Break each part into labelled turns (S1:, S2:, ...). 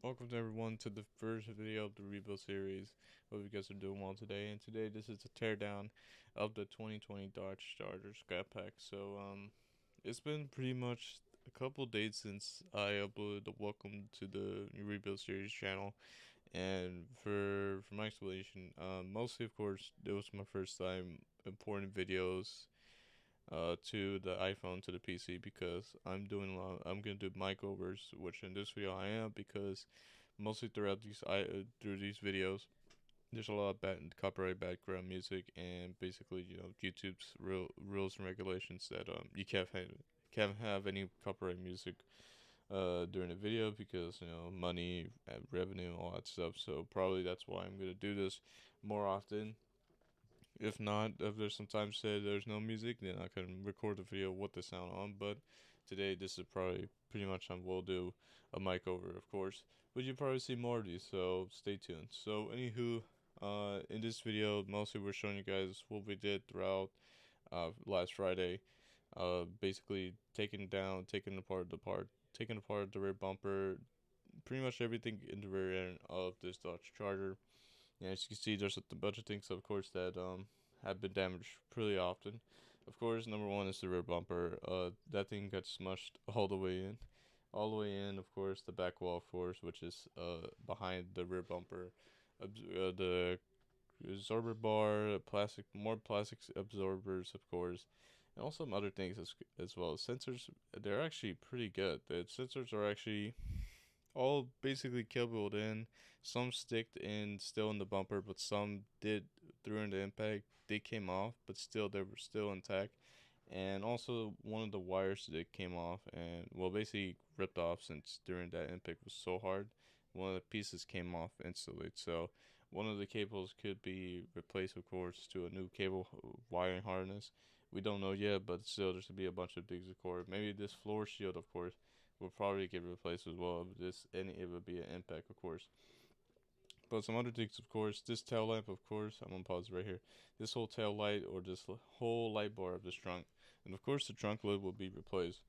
S1: Welcome to everyone to the first video of the rebuild series. Hope you guys are doing well today. And today this is a teardown of the 2020 Dodge Charger Scat Pack. It's been pretty much a couple days since I uploaded the welcome to the rebuild series channel. And for my explanation, mostly of course it was my first time importing videos to the iPhone to the PC because I'm gonna do mic overs, which in this video I am because mostly through these videos there's a lot of bad copyright background music and basically YouTube's rules and regulations that you can't have any copyright music during the video because money, revenue, all that stuff. So probably that's why I'm gonna do this more often. If not, if there's sometimes say there's no music, then I can record the video with the sound on. But today, this is probably pretty much I will do a mic over, of course. But you'll probably see more of these, so stay tuned. So, anywho, in this video, mostly we're showing you guys what we did throughout last Friday. Basically taking apart the rear bumper, pretty much everything in the rear end of this Dodge Charger. Yeah, as you can see, there's a bunch of things, of course, that have been damaged pretty often. Of course, number one is the rear bumper. That thing got smushed all the way in. Of course, the back wall, of course, which is behind the rear bumper. The absorber bar, more plastic absorbers, of course, and also some other things as well. Sensors, they're actually pretty good. The sensors are actually all basically killed in. Some sticked in still in the bumper, but some did during the impact. They came off, but still they were still intact. And also one of the wires that came off and well basically ripped off since during that impact was so hard. One of the pieces came off instantly. So one of the cables could be replaced, of course, to a new cable wiring harness. We don't know yet, but still there's gonna be a bunch of things, of course. Maybe this floor shield, of course, will probably get replaced as well. It would be an impact, of course. But some other things, of course, this tail lamp, of course, I'm gonna pause right here. This whole tail light or this whole light bar of this trunk, and of course the trunk lid will be replaced.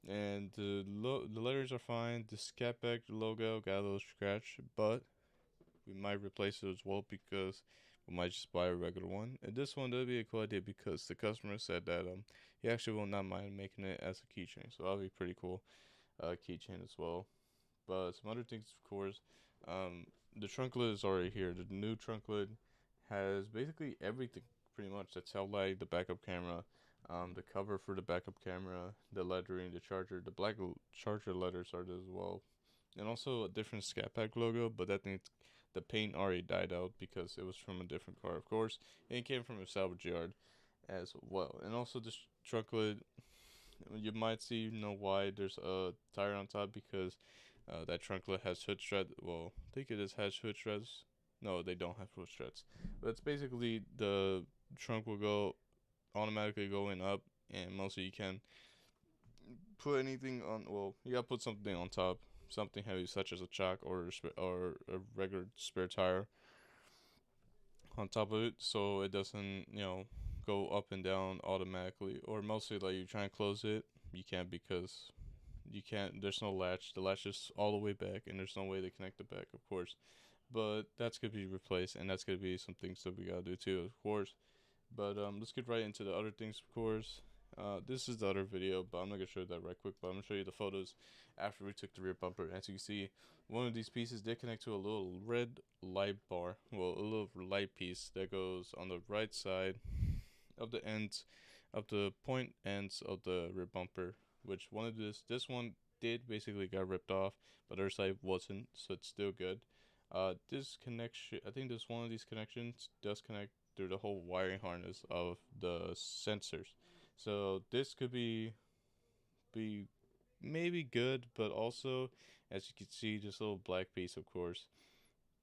S1: And the letters are fine. The Scat logo got a little scratch, but we might replace it as well because we might just buy a regular one. And this one would be a cool idea because the customer said that he actually will not mind making it as a keychain, so that'll be pretty cool keychain as well. But some other things, of course, the trunk lid is already here. The new trunk lid has basically everything, pretty much. The tail light, the backup camera, the cover for the backup camera, the lettering, the charger, the black charger letters are there as well, and also a different Scat Pack logo. But I think the paint already died out because it was from a different car, of course, and it came from a salvage yard as well. And also this trunk lid, you might see, why there's a tire on top because that trunk lid has hood struts. Well, I think has hood struts. No, they don't have hood struts. But it's basically the trunk will go automatically going up, and mostly you can put anything on. Well, you gotta put something on top, something heavy such as a chock or a regular spare tire on top of it, so it doesn't go up and down automatically. Or mostly like you try and close it, you can't because you can't. There's no latch. The latch is all the way back, and there's no way to connect it back, of course. But that's gonna be replaced, and that's gonna be some things that we gotta do too, of course. But let's get right into the other things, of course. This is the other video, but I'm not gonna show you that right quick. But I'm gonna show you the photos after we took the rear bumper. As you can see, one of these pieces did connect to a little red light bar. Well, a little light piece that goes on the right side of the ends, of the point ends of the rear bumper. Which one of this one did basically got ripped off, but the other side wasn't, so it's still good. This connection, I think this one of these connections does connect through the whole wiring harness of the sensors. So this could be maybe good, but also as you can see, this little black piece, of course,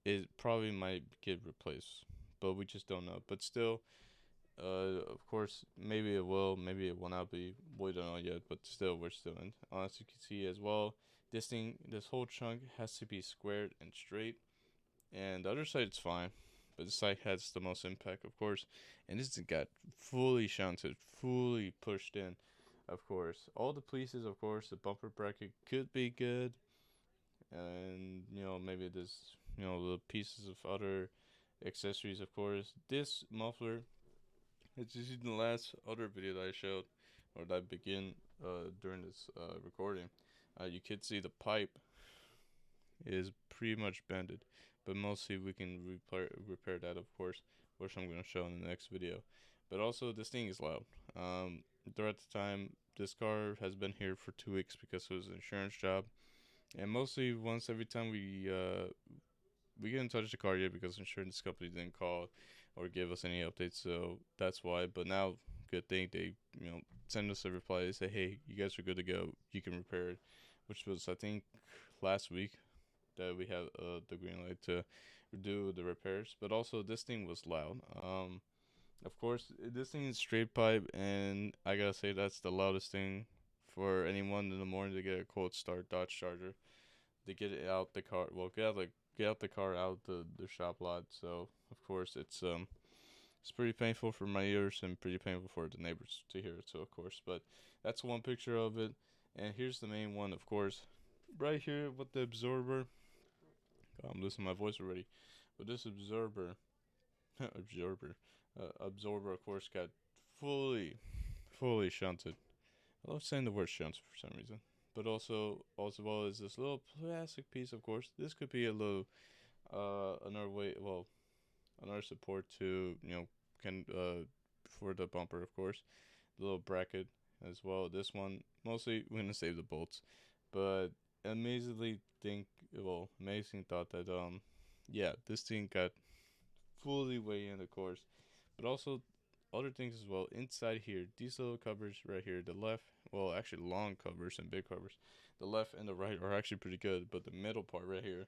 S1: it probably might get replaced, but we just don't know. But still, of course, maybe it will, maybe it will not be. We don't know yet, but still, we're still in. As you can see as well, this whole chunk has to be squared and straight, and the other side's fine, but this side has the most impact, of course. And this got fully shunted, fully pushed in, of course. All the pieces, of course, the bumper bracket could be good, and and maybe this the pieces of other accessories. Of course, this muffler, it's just in the last other video that I showed, or that I begin during this recording. You could see the pipe is pretty much bended, but mostly we can repair that, of course, which I'm gonna show in the next video. But also, this thing is loud. Throughout the time, this car has been here for 2 weeks because it was an insurance job, and mostly once every time we get in touch with the car yet because the insurance company didn't call or give us any updates, so that's why. But now, good thing they send us a reply. They say, hey, you guys are good to go. You can repair it, which was I think last week that we had the green light to do the repairs. But also this thing was loud. Of course, this thing is straight pipe, and I gotta say that's the loudest thing for anyone in the morning to get a cold start Dodge Charger. To get it out the car, well, get out the car out the shop lot. So of course it's pretty painful for my ears and pretty painful for the neighbors to hear it. So of course, but that's one picture of it, and here's the main one, of course, right here with the absorber. I'm losing my voice already, but this absorber, absorber, of course, got fully shunted. I love saying the word shunted for some reason. But also well is this little plastic piece, of course. This could be a little another way, well, another support to can for the bumper, of course. The little bracket as well. This one mostly we're gonna save the bolts, but amazing thought that yeah, this thing got fully way in, of course, but also other things as well inside here. These little covers right here, the left, well, actually long covers and big covers, the left and the right are actually pretty good, but the middle part right here,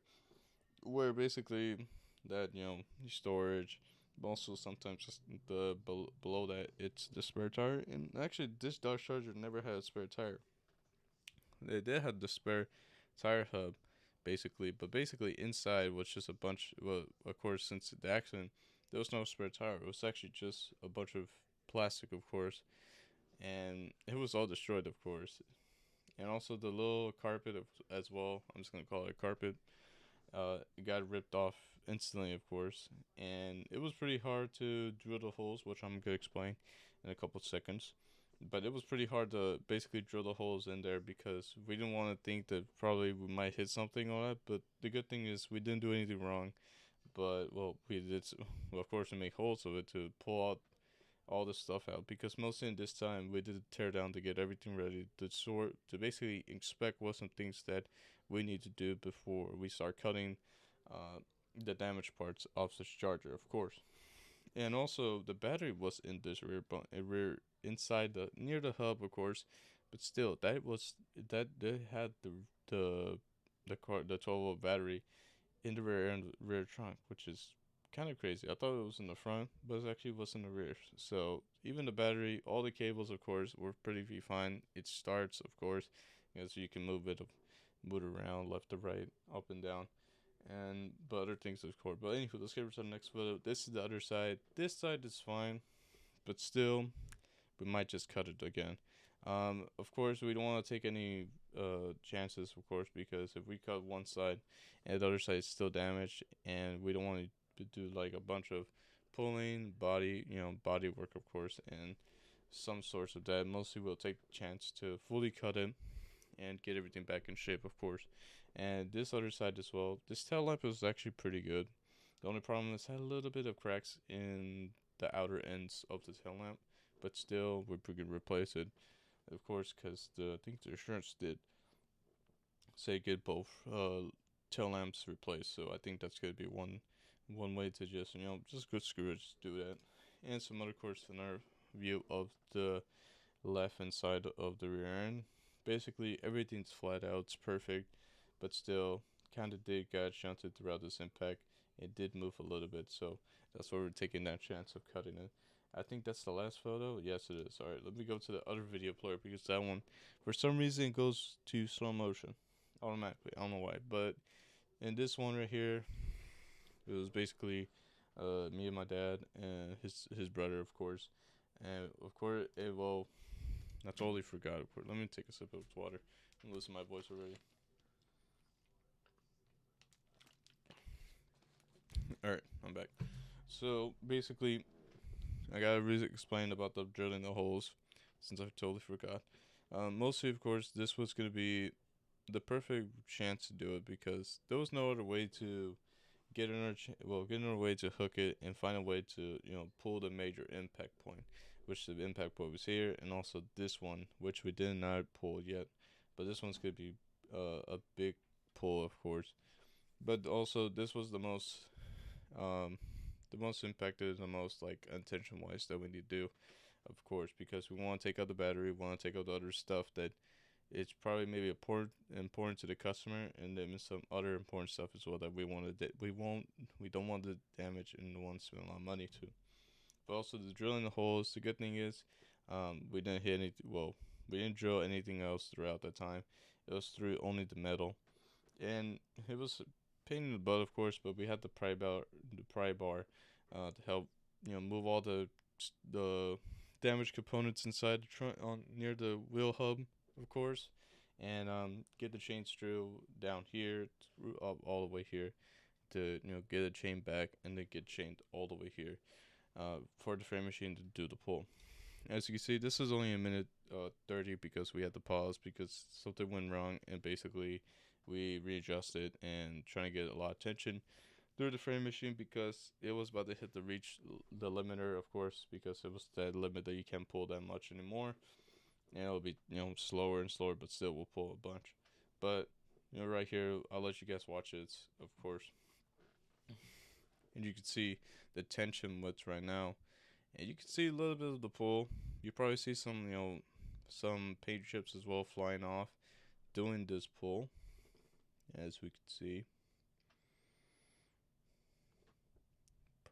S1: where basically that storage, but also sometimes just the below that it's the spare tire. And actually this Dodge Charger never had a spare tire. They did have the spare tire hub, basically, but basically inside was just a bunch. Well, of course, since the accident, there was no spare tire. It was actually just a bunch of plastic, of course, and it was all destroyed, of course. And also the little carpet as well. I'm just gonna call it a carpet. It got ripped off instantly, of course, and it was pretty hard to drill the holes, which I'm gonna explain in a couple seconds. But it was pretty hard to basically drill the holes in there because we didn't want to think that probably we might hit something on that. But the good thing is we didn't do anything wrong. But well, we did. Well, of course, we make holes of it to pull out all the stuff out because mostly in this time we did a tear down to get everything ready to sort to basically inspect what some things that we need to do before we start cutting the damaged parts off the charger, of course. And also the battery was in this rear inside the near the hub, of course, but still that they had the 12-volt battery in the rear and rear trunk, which is kind of crazy. I thought it was in the front, but it actually was in the rear. So even the battery, all the cables, of course, were pretty fine. It starts, of course, so you can move it around left to right, up and down, and but other things, of course. But anywho, let's get to the next photo. This is the other side. This side is fine, but still, we might just cut it again. Of course, we don't want to take any chances, of course, because if we cut one side and the other side is still damaged, and we don't want to do like a bunch of pulling, body work, of course, and some sorts of that. Mostly, we'll take the chance to fully cut it and get everything back in shape, of course. And this other side as well. This tail lamp is actually pretty good. The only problem is it had a little bit of cracks in the outer ends of the tail lamp, but still, we could replace it, of course, because I think the insurance did say get both tail lamps replaced. So I think that's gonna be one way to just go screw it, just do that. And some other course in our view of the left hand side of the rear end. Basically everything's flat out, it's perfect, but still kinda did get shunted throughout this impact. It did move a little bit, so that's why we're taking that chance of cutting it. I think that's the last photo. Yes, it is. Alright, let me go to the other video player because that one, for some reason, goes to slow motion automatically. I don't know why, but in this one right here, it was basically me and my dad and his brother, of course, and of course, I totally forgot. Of course, let me take a sip of water. I'm losing my voice already. So basically, I gotta really explain about the drilling the holes, since I totally forgot. Mostly, of course, this was gonna be the perfect chance to do it because there was no other way to get in our way to hook it and find a way to pull the major impact point, which the impact point was here, and also this one, which we did not pull yet, but this one's gonna be a big pull, of course. But also, this was um, the most impacted, the most like intention wise that we need to do, of course, because we want to take out the battery, we want to take out the other stuff that it's probably maybe important to the customer, and then some other important stuff as well that we don't want to damage and want to spend a lot of money to. But also the drilling the holes. The good thing is, we didn't hit any. Well, we didn't drill anything else throughout that time. It was through only the metal, and it was a pain in the butt, of course. But we had the pry bar, to help move all the damaged components inside the trunk on near the wheel hub, of course, and get the chain screw down here up all the way here to get the chain back and then get chained all the way here for the frame machine to do the pull. As you can see, this is only a minute 30 because we had to pause because something went wrong, and basically we readjusted and trying to get a lot of tension through the frame machine because it was about to hit the limiter, of course, because it was that limit that you can't pull that much anymore, and it'll be slower and slower, but still will pull a bunch. But right here, I'll let you guys watch it, of course, and you can see the tension what's right now, and you can see a little bit of the pull. You probably see some paint chips as well flying off doing this pull, as we can see.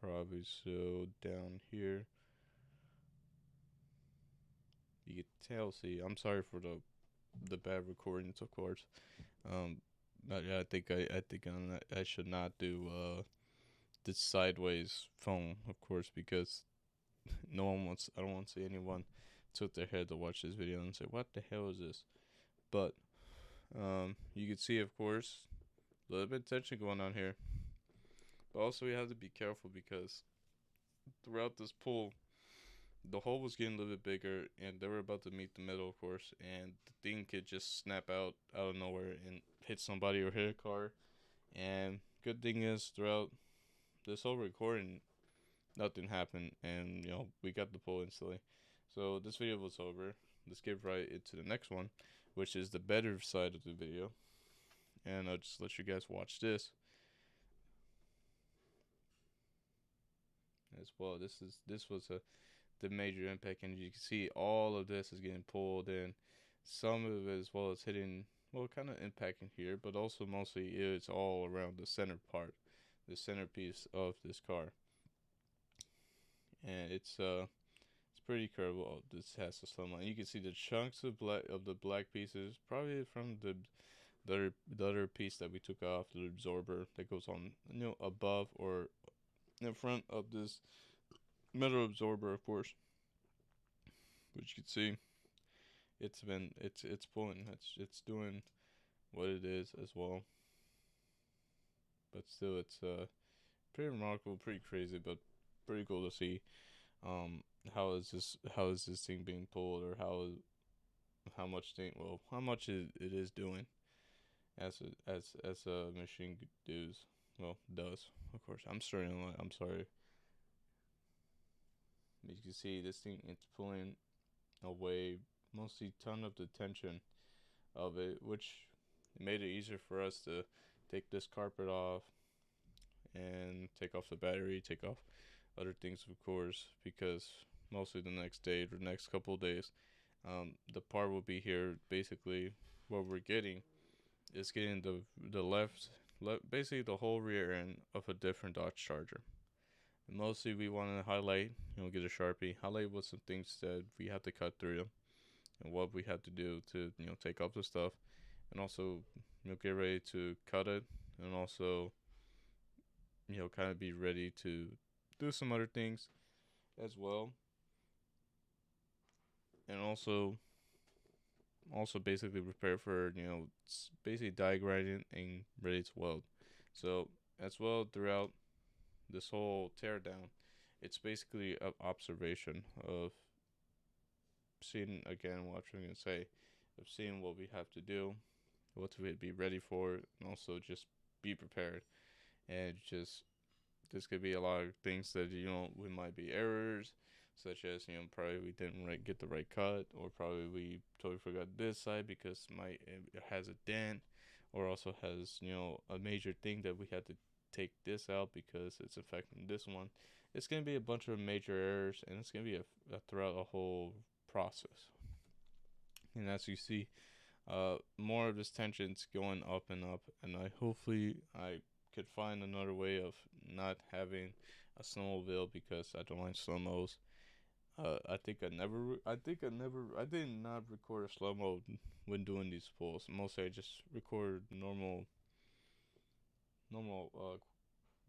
S1: Probably so down here. You can tell. See, I'm sorry for the bad recordings, of course. Um, but yeah, I should not do this sideways phone, of course, because no one wants. I don't want to see anyone tilt their head to watch this video and say, "What the hell is this?" But you can see, of course, a little bit of tension going on here. But also, we have to be careful because throughout this pull, the hole was getting a little bit bigger, and they were about to meet the middle, of course, and the thing could just snap out of nowhere and hit somebody or hit a car. And good thing is, throughout this whole recording, nothing happened, and we got the pull instantly. So this video was over. Let's get right into the next one, which is the better side of the video, and I'll just let you guys watch this as well. This was the major impact, and you can see all of this is getting pulled, and some of it as well is hitting, well, kind of impacting here, but also mostly it's all around the center part, the centerpiece of this car, and it's pretty curved. Oh, this has a slim line. You can see the chunks of the black pieces, probably from the other piece that we took off, the absorber that goes on above or in front of this metal absorber, of course, which you can see it's pulling, it's doing what it is as well, but still it's pretty remarkable, pretty crazy, but pretty cool to see how is this thing being pulled, or how much how much it is doing as a machine does, of course. I'm starting, I'm sorry. As you can see, this thing, it's pulling away mostly ton of the tension of it, which made it easier for us to take this carpet off and take off the battery, take off other things, of course, because mostly the next day or the next couple of days, the part will be here. Basically, what we're getting is getting the basically the whole rear end of a different Dodge Charger. And mostly, we want to highlight, get a Sharpie, highlight what some things that we have to cut through, and what we have to do to take off the stuff, and also get ready to cut it, and also kind of be ready to do some other things as well, and also basically prepare for basically die grinding and ready to weld. So as well, throughout this whole teardown, it's basically an observation of seeing again what I'm gonna say, of seeing what we have to do, what to be ready for, and also just be prepared. And just this could be a lot of things that we might be errors, such as probably we didn't get the right cut, or probably we totally forgot this side because it has a dent, or also has a major thing that we had to take this out because it's affecting this one. It's gonna be a bunch of major errors, and it's gonna be a throughout a whole process. And as you see, more of this tension's going up and up, and I could find another way of not having a snowmobile because I don't like slow mos. I did not record a slow mo when doing these pulls. Mostly I just record normal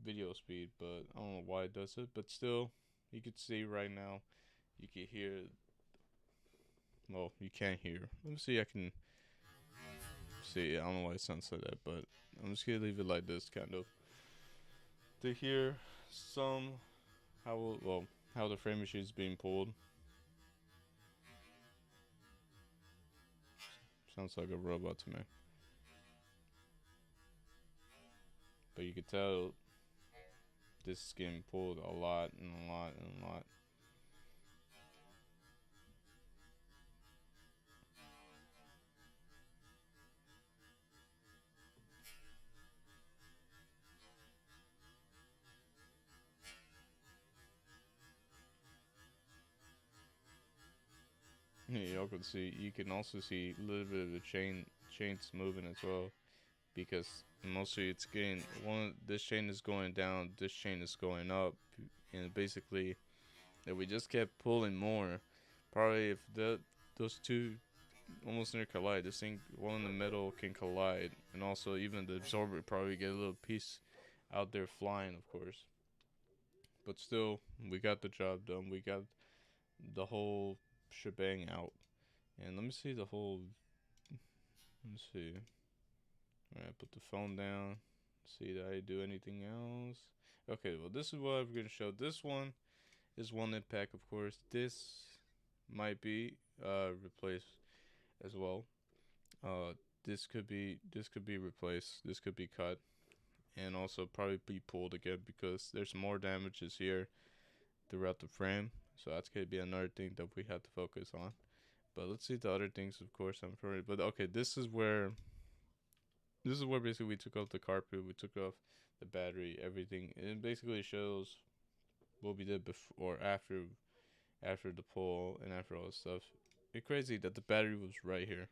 S1: video speed, but I don't know why it does it. But still, you could see right now, you can hear. Well, you can't hear. Let me see. I can see. I don't know why it sounds like that, but I'm just gonna leave it like this, kind of, to hear some how the frame machine is being pulled. Sounds like a robot to me, but you could tell this is getting pulled a lot and a lot and a lot. Y'all can see. You can also see a little bit of the chains moving as well, because mostly it's getting one. This chain is going down. This chain is going up, and basically, if we just kept pulling more, probably if those two almost near collide, this thing one in the middle can collide, and also even the absorber probably get a little piece out there flying, of course. But still, we got the job done. We got the whole shebang out. And let me see the whole. Let's see. Alright, put the phone down. See that I do anything else. Okay, well, this is what I'm going to show. This one is one impact, of course. This might be replaced as well. This could be replaced. This could be cut, and also probably be pulled again because there's more damages here throughout the frame. So that's gonna be another thing that we have to focus on. But let's see the other things, of course. I'm sorry, but okay, this is where basically we took off the carpet, we took off the battery, everything. And it basically shows what we did before, after the pull, and after all this stuff. It's crazy that the battery was right here.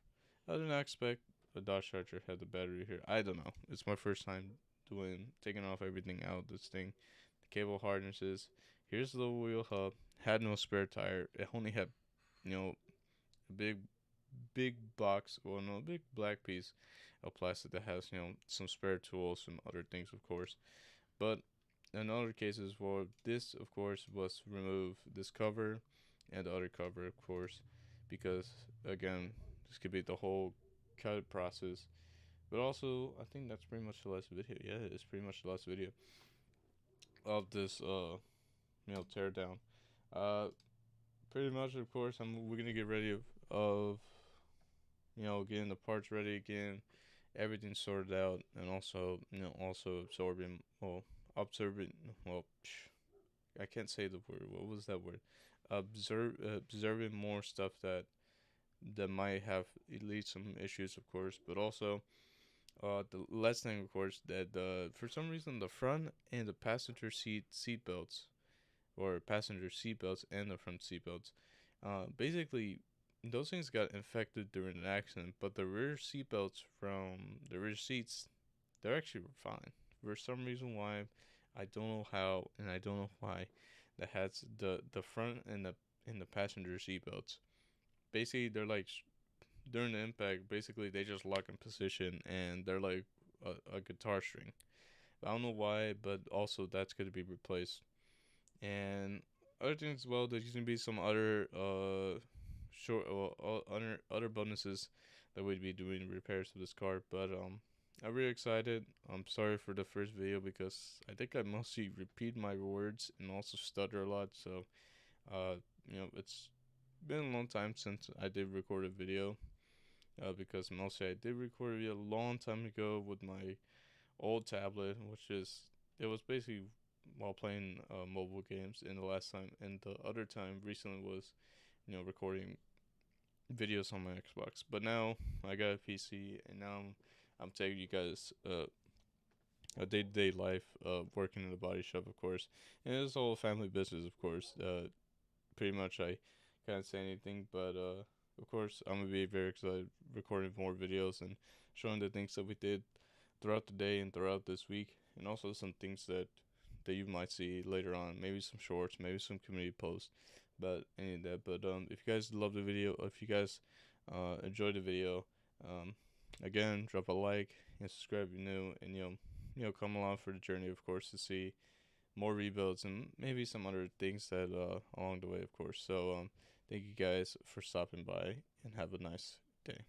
S1: I did not expect a Dodge Charger had the battery here. I don't know. It's my first time taking off everything out. This thing, the cable harnesses. Here's the wheel hub. Had no spare tire. It only had, a big box, well, no, a big black piece of plastic that has, some spare tools, some other things, of course. But in other cases, well, this, of course, was remove this cover and the other cover, of course, because, again, this could be the whole cut process. But also, I think that's pretty much the last video. Yeah, it's pretty much the last video of this, tear down. Uh, Pretty much, of course, we're gonna get ready of getting the parts ready again, everything sorted out, and also also absorbing. Well, I can't say the word. What was that word? Observing more stuff that might have lead some issues, of course, but also the last thing, of course, that for some reason the front and the passenger seat belts, or passenger seat belts and the front seat belts, basically those things got infected during an accident, but the rear seat belts from the rear seats, they're actually fine. For some reason why, I don't know how, and I don't know why, that has the front and the passenger seat belts. Basically, they're like during the impact. Basically, they just lock in position, and they're like a guitar string. I don't know why, but also that's going to be replaced. And other things as well. There's going to be some other other bonuses that we'd be doing repairs to this car. But I'm really excited. I'm sorry for the first video because I think I mostly repeat my words and also stutter a lot. So, uh, it's been a long time since I did record a video. Because mostly I did record a video a long time ago with my old tablet, which is it was basically while playing mobile games. And the last time, and the other time recently was recording videos on my Xbox. But now I got a PC, and now I'm taking you guys a day to day life, working in the body shop, of course, and it's all family business, of course. Pretty much I can't say anything, but of course I'm gonna be very excited recording more videos and showing the things that we did throughout the day and throughout this week, and also some things that you might see later on, maybe some shorts, maybe some community posts, about any of that. But if you guys love the video, if you guys enjoyed the video, um, again, drop a like and subscribe if you're new, and come along for the journey, of course, to see more rebuilds and maybe some other things that along the way, of course. So thank you guys for stopping by and have a nice day.